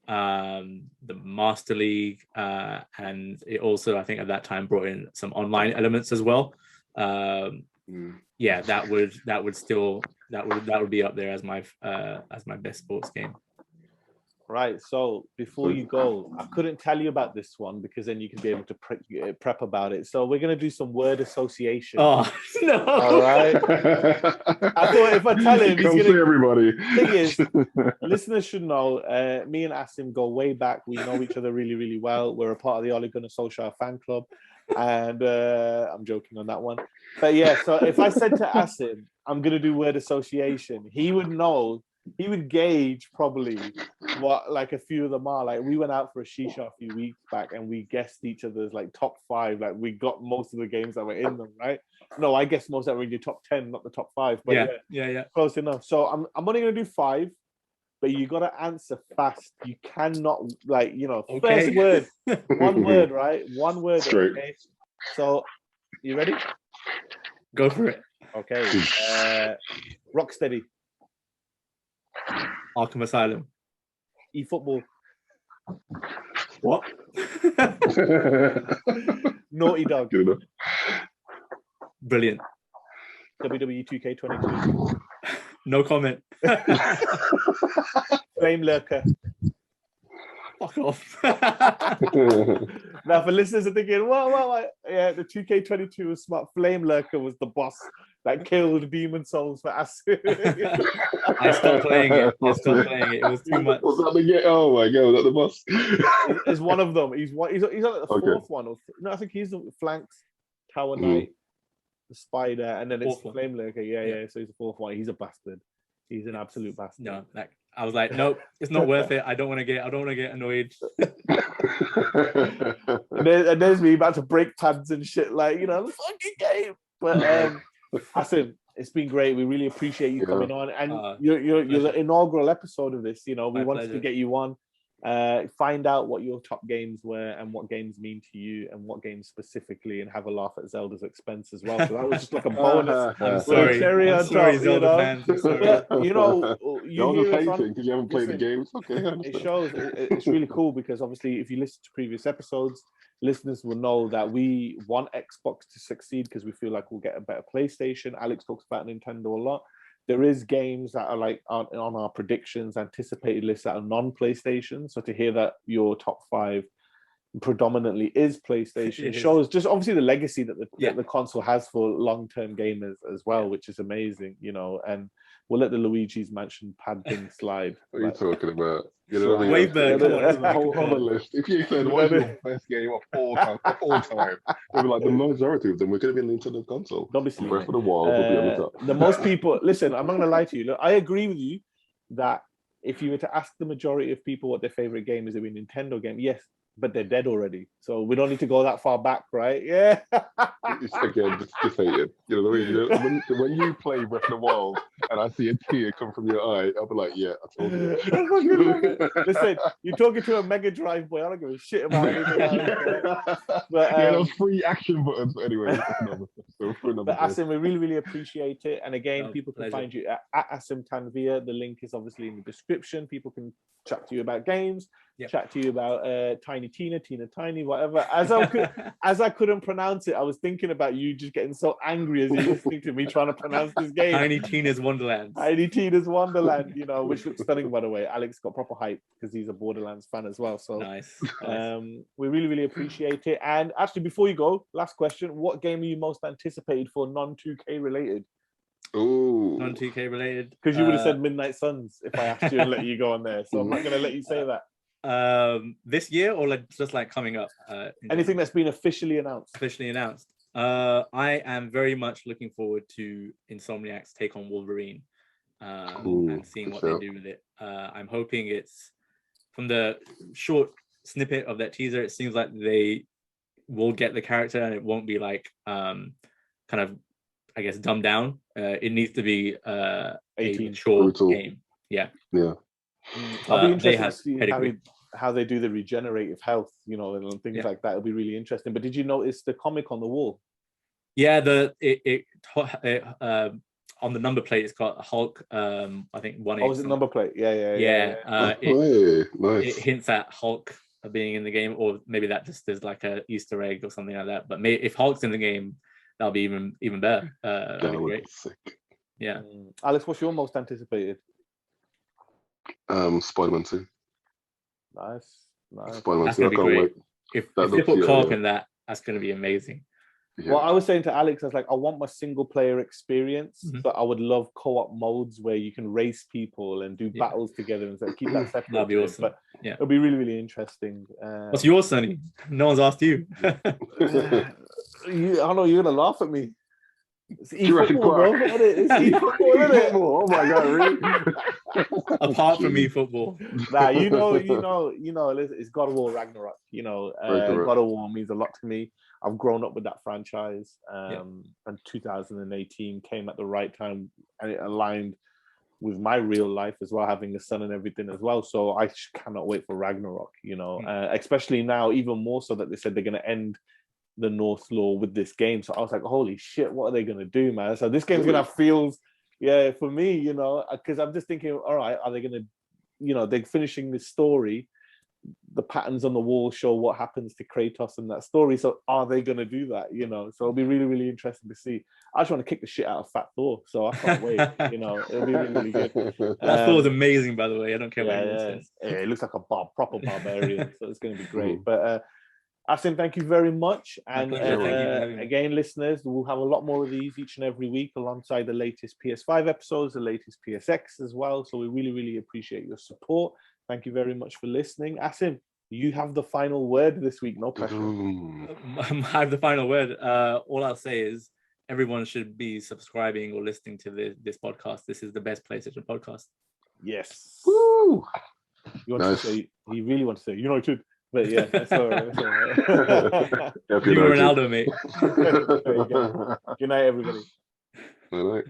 Speaker 3: the Master League, and it also, I think at that time, brought in some online elements as well. Yeah, that would be up there as my best sports game.
Speaker 1: Right. So before you go, I couldn't tell you about this one because then you can be able to prep about it. So we're going to do some word association.
Speaker 3: Oh, no.
Speaker 1: All right. I thought if I tell him, he's going to...
Speaker 2: everybody.
Speaker 1: Thing is, listeners should know, me and Asim go way back. We know each other really, really well. We're a part of the Ole Gunnar Solskjaer fan club. And I'm joking on that one. But yeah, so if I said to Asim, I'm going to do word association, he would know. He would gauge probably what like a few of them are. Like we went out for a shisha a few weeks back and we guessed each other's like top 5. Like we got most of the games that were in them, right? No, I guess most that were in your top 10, not the top 5. But
Speaker 3: yeah,
Speaker 1: close enough. So I'm only gonna do 5, but you gotta answer fast. You cannot first word, one word, right? One word.
Speaker 2: Straight.
Speaker 1: Okay. So you ready?
Speaker 3: Go for it.
Speaker 1: Okay. Rocksteady.
Speaker 3: Arkham Asylum.
Speaker 1: eFootball.
Speaker 3: What?
Speaker 1: Naughty Dog.
Speaker 2: Good enough.
Speaker 3: Brilliant.
Speaker 1: WWE 2K22.
Speaker 3: No comment.
Speaker 1: Flame Lurker.
Speaker 3: Fuck off.
Speaker 1: Now, for listeners are thinking, what? Yeah, the 2K22 was smart. Flame Lurker was the boss that killed Demon Souls for us.
Speaker 3: I stopped playing it. It was too much.
Speaker 2: Was that the game? Oh my god, was that the boss?
Speaker 1: It's one of them. He's like the fourth one. No, I think he's the flanks, Tower Knight, the Spider, and then it's Flame Lurker. Yeah. So he's the fourth one. He's a bastard. He's an absolute bastard.
Speaker 3: No, I was like, nope, it's not worth it. I don't want to get annoyed.
Speaker 1: and there's me about to break pads and shit, like, the fucking game. But Asim, it's been great. We really appreciate you coming on, and you're the inaugural episode of this. We wanted to get you on, find out what your top games were and what games mean to you and what games specifically, and have a laugh at Zelda's expense as well. So that was just like a bonus.
Speaker 3: I'm sorry, Zelda fans. I'm sorry.
Speaker 2: Y'all just hating because you haven't played the game. It's okay.
Speaker 1: It shows. It's really cool because obviously, if you listen to previous episodes, listeners will know that we want Xbox to succeed because we feel like we'll get a better PlayStation. Alex talks about Nintendo a lot. There is games that are like on our predictions, anticipated lists that are non-PlayStation. So to hear that your top 5 predominantly is PlayStation shows just obviously the legacy that the console has for long-term gamers as well, which is amazing, you know. And we'll let the Luigi's Mansion pad thing slide.
Speaker 2: What are you talking about? You know what I mean?
Speaker 3: Wayberg, come on,
Speaker 2: that's a whole other list. If you said what's your best game of all time, it'd be like the majority of them. We're going to be a Nintendo console.
Speaker 1: Obviously,
Speaker 2: Breath of the Wild will be on the top.
Speaker 1: The most people listen. I'm not going to lie to you. Look, I agree with you that if you were to ask the majority of people what their favorite game is, it would be a Nintendo game. Yes, but they're dead already, so we don't need to go that far back, right? Yeah.
Speaker 2: Again, just hate it. You know, when you play Breath of the Wild and I see a tear come from your eye, I'll be like, yeah, I told you.
Speaker 1: Listen, you're talking to a Mega Drive boy. I don't give a shit about anything else. But
Speaker 2: those free action buttons. But anyway,
Speaker 1: but Asim, we really, really appreciate it. And again, people can find you at Asim Tanvir. The link is obviously in the description. People can chat to you about games, chat to you about Tiny Tina, Tiny, whatever. As I couldn't pronounce it, I was thinking about you just getting so angry as you're listening to me trying to pronounce this game.
Speaker 3: Tiny Tina's Wonderland.
Speaker 1: Tiny Tina's Wonderland, you know, which looks stunning, by the way. Alex got proper hype because he's a Borderlands fan as well. So
Speaker 3: nice.
Speaker 1: We really, really appreciate it. And actually, before you go, last question: what game are you most anticipated for non-2K related?
Speaker 2: Oh,
Speaker 3: non-2K related.
Speaker 1: Because you would have said Midnight Suns if I asked you and let you go on there. So I'm not going to let you say that.
Speaker 3: This year or just coming up?
Speaker 1: Anything that's been officially announced.
Speaker 3: I am very much looking forward to Insomniac's take on Wolverine and seeing what they do with it. I'm hoping it's, from the short snippet of that teaser, it seems like they will get the character and it won't be like kind of, I guess, dumbed down. It needs to be a mature game. Yeah.
Speaker 1: I'll be interested to see how they do the regenerative health, you know, and things like that. It'll be really interesting. But did you notice the comic on the wall?
Speaker 3: Yeah, on the number plate it's got Hulk. I think 1.
Speaker 1: Oh, is it number plate? Yeah.
Speaker 2: Nice.
Speaker 3: It hints at Hulk being in the game, or maybe that just is like a Easter egg or something like that. But if Hulk's in the game, that'll be even better. That'd be great.
Speaker 2: Sick.
Speaker 3: Yeah.
Speaker 1: Alex, what's your most anticipated?
Speaker 2: Spider-Man 2.
Speaker 1: Nice.
Speaker 3: That's gonna be great. If they put co-op in that's gonna be amazing.
Speaker 1: Yeah. Well, I was saying to Alex, I was like, I want my single player experience, but I would love co-op modes where you can race people and do battles together and so keep that separate.
Speaker 3: That'd be awesome.
Speaker 1: But it'll be really, really interesting.
Speaker 3: What's yours, Sonny? No one's asked you.
Speaker 1: I know you're gonna laugh at me. It's e-football, bro. It's e-football, isn't it?
Speaker 2: Oh my god, really?
Speaker 3: Apart from e-football.
Speaker 1: Nah, you know, it's God of War Ragnarok. You know, God of War means a lot to me. I've grown up with that franchise, and 2018 came at the right time, and it aligned with my real life as well, having a son and everything as well. So I cannot wait for Ragnarok. You know, especially now, even more so that they said they're going to end the North Law with this game. So I was like, holy shit, what are they going to do, man? So this game's going to have feels, for me, you know, because I'm just thinking, all right, are they going to, you know, they're finishing this story. The patterns on the wall show what happens to Kratos in that story. So are they going to do that? You know, so it'll be really, really interesting to see. I just want to kick the shit out of Fat Thor, so I can't wait. You know, it'll be really, really good.
Speaker 3: That Thor is amazing, by the way. I don't care what anyone says.
Speaker 1: It looks like a proper barbarian, so it's going to be great. But Asim, thank you very much. And again, listeners, we'll have a lot more of these each and every week alongside the latest PS5 episodes, the latest PSX as well. So we really, really appreciate your support. Thank you very much for listening. Asim, you have the final word this week. No pressure.
Speaker 3: I have the final word. All I'll say is everyone should be subscribing or listening to this podcast. This is the best PlayStation podcast.
Speaker 1: Yes.
Speaker 2: Woo!
Speaker 1: You want to say, he really wants to say United. But yeah, that's all right.
Speaker 3: You Ronaldo, mate.
Speaker 1: There you go. Good night, everybody.
Speaker 2: Good night.